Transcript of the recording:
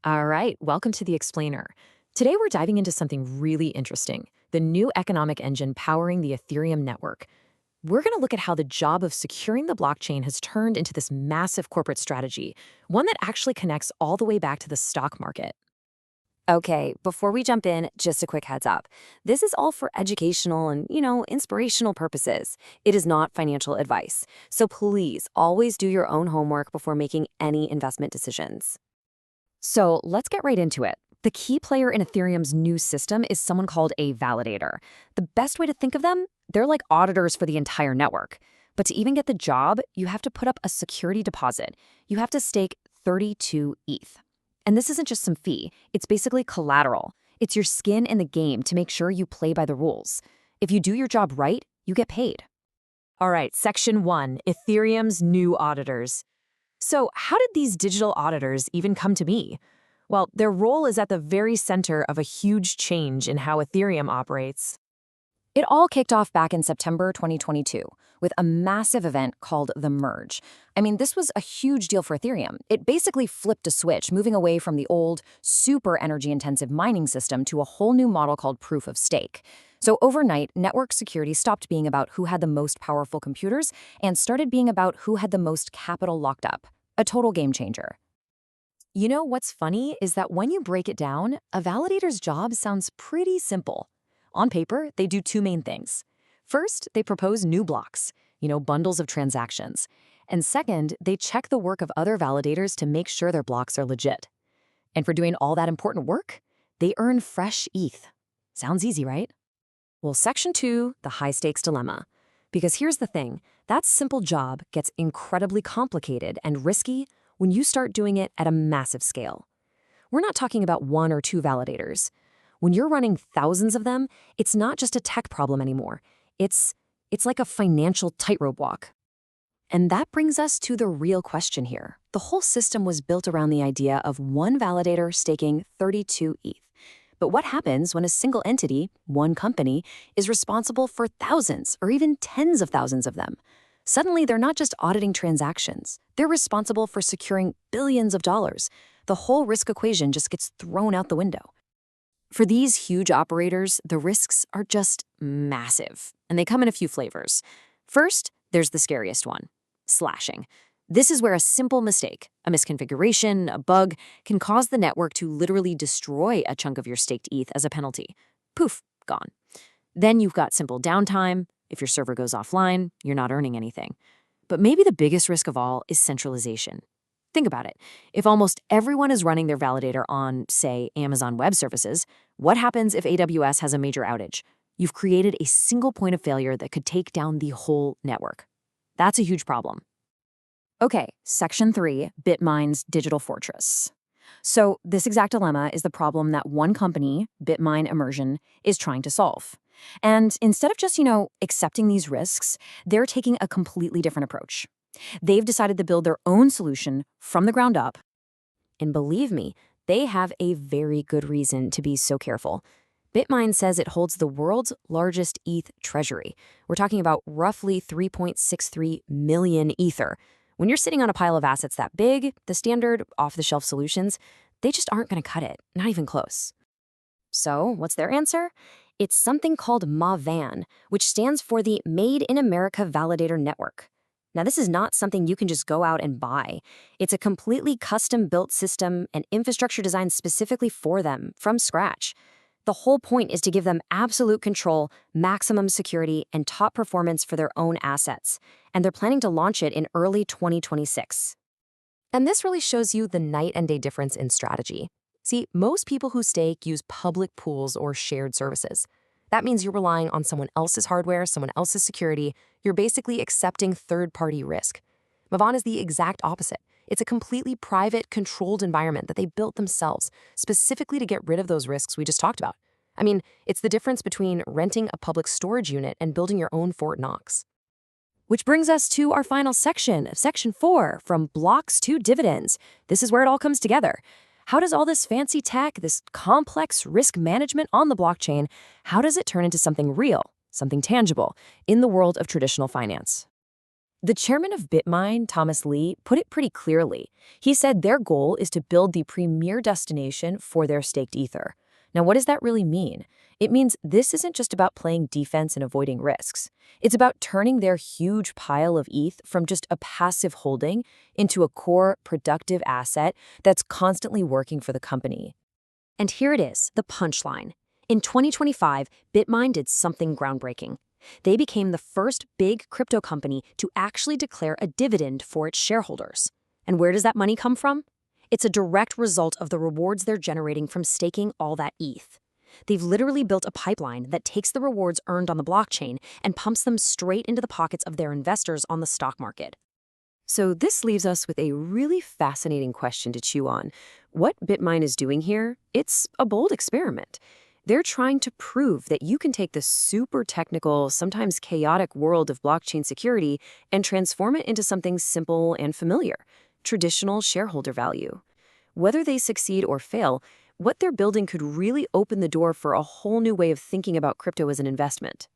All right, welcome to the Explainer. Today we're diving into something really interesting, the new economic engine powering the Ethereum network. We're going to look at how the job of securing the blockchain has turned into this massive corporate strategy, one that actually connects all the way back to the stock market. Okay, before we jump in, just a quick heads up. This is all for educational and, inspirational purposes. It is not financial advice. So please always do your own homework before making any investment decisions. So let's get right into it. The key player in Ethereum's new system is someone called a validator. The best way to think of them, they're like auditors for the entire network. But to even get the job, you have to put up a security deposit. You have to stake 32 ETH. And this isn't just some fee, it's basically collateral. It's your skin in the game to make sure you play by the rules. If you do your job right, you get paid. All right, Section 1, Ethereum's new auditors. So how did these digital auditors even come to be? Well, their role is at the very center of a huge change in how Ethereum operates. It all kicked off back in September 2022 with a massive event called the Merge. I mean, this was a huge deal for Ethereum. It basically flipped a switch, moving away from the old, super energy-intensive mining system to a whole new model called proof of stake. So overnight, network security stopped being about who had the most powerful computers and started being about who had the most capital locked up. A total game changer. You know what's funny is that when you break it down, a validator's job sounds pretty simple. On paper, they do two main things. First, they propose new blocks, bundles of transactions. And second, they check the work of other validators to make sure their blocks are legit. And for doing all that important work, they earn fresh ETH. Sounds easy, right? Well, Section 2, the high-stakes dilemma. Because here's the thing, that simple job gets incredibly complicated and risky when you start doing it at a massive scale. We're not talking about one or two validators. When you're running thousands of them, it's not just a tech problem anymore. It's like a financial tightrope walk. And that brings us to the real question here. The whole system was built around the idea of one validator staking 32 ETH. But what happens when a single entity, one company, is responsible for thousands or even tens of thousands of them? Suddenly, they're not just auditing transactions. They're responsible for securing billions of dollars. The whole risk equation just gets thrown out the window. For these huge operators, the risks are just massive, and they come in a few flavors. First, there's the scariest one, slashing. This is where a simple mistake, a misconfiguration, a bug, can cause the network to literally destroy a chunk of your staked ETH as a penalty. Poof, gone. Then you've got simple downtime. If your server goes offline, you're not earning anything. But maybe the biggest risk of all is centralization. Think about it. If almost everyone is running their validator on, say, Amazon Web Services, what happens if AWS has a major outage? You've created a single point of failure that could take down the whole network. That's a huge problem. Okay, Section 3, BitMine's digital fortress. So this exact dilemma is the problem that one company, BitMine Immersion, is trying to solve. And instead of just, accepting these risks, they're taking a completely different approach. They've decided to build their own solution from the ground up. And believe me, they have a very good reason to be so careful. BitMine says it holds the world's largest ETH treasury. We're talking about roughly 3.63 million Ether. When you're sitting on a pile of assets that big, the standard off-the-shelf solutions, they just aren't going to cut it, not even close. So what's their answer? It's something called MAVAN, which stands for the Made in America Validator Network. Now, this is not something you can just go out and buy. It's a completely custom-built system and infrastructure designed specifically for them, from scratch. The whole point is to give them absolute control, maximum security, and top performance for their own assets. And they're planning to launch it in early 2026. And this really shows you the night and day difference in strategy. See, most people who stake use public pools or shared services. That means you're relying on someone else's hardware, someone else's security. You're basically accepting third-party risk. MAVAN is the exact opposite. It's a completely private, controlled environment that they built themselves, specifically to get rid of those risks we just talked about. I mean, it's the difference between renting a public storage unit and building your own Fort Knox. Which brings us to our final section, Section 4, from blocks to dividends. This is where it all comes together. How does all this fancy tech, this complex risk management on the blockchain, how does it turn into something real, something tangible, in the world of traditional finance? The chairman of BitMine, Thomas Lee, put it pretty clearly. He said their goal is to build the premier destination for their staked ether. Now, what does that really mean? It means this isn't just about playing defense and avoiding risks. It's about turning their huge pile of ETH from just a passive holding into a core, productive asset that's constantly working for the company. And here it is, the punchline. In 2025, BitMine did something groundbreaking. They became the first big crypto company to actually declare a dividend for its shareholders. And where does that money come from? It's a direct result of the rewards they're generating from staking all that ETH. They've literally built a pipeline that takes the rewards earned on the blockchain and pumps them straight into the pockets of their investors on the stock market. So this leaves us with a really fascinating question to chew on. What BitMine is doing here, it's a bold experiment. They're trying to prove that you can take the super technical, sometimes chaotic world of blockchain security and transform it into something simple and familiar, traditional shareholder value. Whether they succeed or fail, what they're building could really open the door for a whole new way of thinking about crypto as an investment.